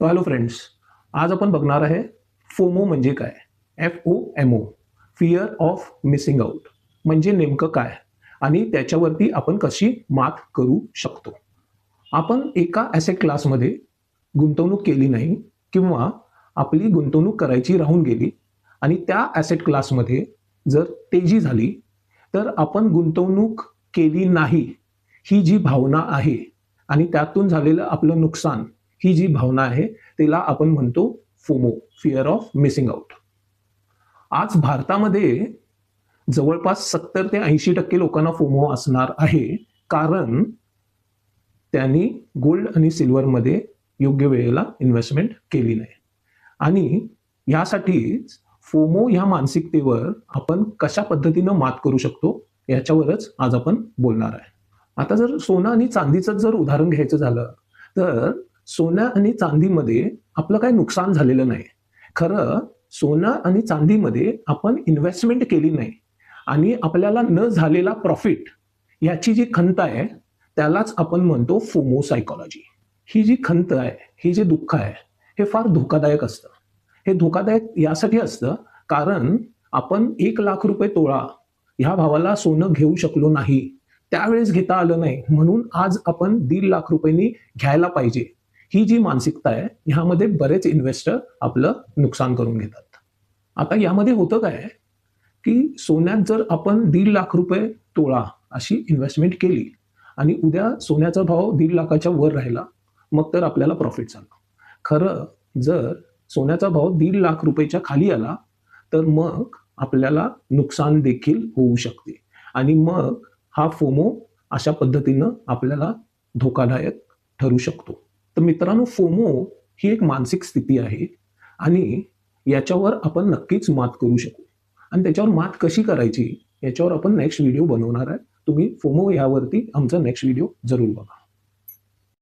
Hello friends, आज आपण बघणार आहे फोमो म्हणजे काय. FOMO, fear of missing out म्हणजे नेमकं काय आणि त्याच्यावरती आपण कशी मात करू शकतो. आपण एका ॲसेट क्लासमध्ये गुंतवणूक केली नाही किंवा आपली गुंतवणूक करायची राहून गेली आणि त्या ॲसेट क्लासमध्ये जर तेजी झाली तर आपण गुंतवणूक केली नाही ही जी भावना आहे आणि त्यातून झालेलं आपलं नुकसान ही जी भावना आहे त्याला आपण म्हणतो FOMO, fear of missing out. आज भारतामध्ये जवळपास 70 ते 80% लोकांना फोमो असणार आहे, कारण त्यांनी गोल्ड आणि सिल्वरमध्ये योग्य वेळेला इन्व्हेस्टमेंट केली नाही. आणि यासाठीच फोमो ह्या मानसिकतेवर आपण कशा पद्धतीनं मात करू शकतो याच्यावरच आज आपण बोलणार आहे. आता जर सोनं आणि चांदीचं जर उदाहरण घ्यायचं झालं तर सोनं आणि चांदीमध्ये आपलं काही नुकसान झालेलं नाही. खरं सोनं आणि चांदीमध्ये आपण इन्व्हेस्टमेंट केली नाही आणि आपल्याला न झालेला प्रॉफिट याची जी खंत आहे त्यालाच आपण म्हणतो फोमो सायकॉलॉजी. ही जी खंत आहे, ही जे दुःख आहे, हे फार धोकादायक असतं. हे धोकादायक यासाठी असतं कारण आपण 1,00,000 रुपये तोळा ह्या भावाला सोनं घेऊ शकलो नाही, त्यावेळेस घेता आलं नाही, म्हणून आज आपण 1,50,000 रुपयांनी घ्यायला पाहिजे. ही जी मानसिकता आहे ह्यामध्ये बरेच इन्व्हेस्टर आपलं नुकसान करून घेतात. आता यामध्ये होतं काय की सोन्यात जर आपण 1,50,000 रुपये तोळा अशी इन्व्हेस्टमेंट केली आणि उद्या सोन्याचा भाव 1,50,000च्या वर राहिला, मग तर आपल्याला प्रॉफिट झालं. खरं जर सोन्याचा भाव 1,50,000 रुपयेच्या खाली आला तर मग आपल्याला नुकसान देखील होऊ शकते आणि मग हा फोमो अशा पद्धतीनं आपल्याला धोकादायक ठरू शकतो. तर मित्रांनो, फोमो ही एक मानसिक स्थिती आहे आणि याच्यावर आपण नक्कीच मात करू शकू आणि त्याच्यावर मात कशी करायची याच्यावर आपण नेक्स्ट व्हिडिओ बनवणार आहे. तुम्ही फोमो यावरती आमचा नेक्स्ट व्हिडिओ जरूर बघा.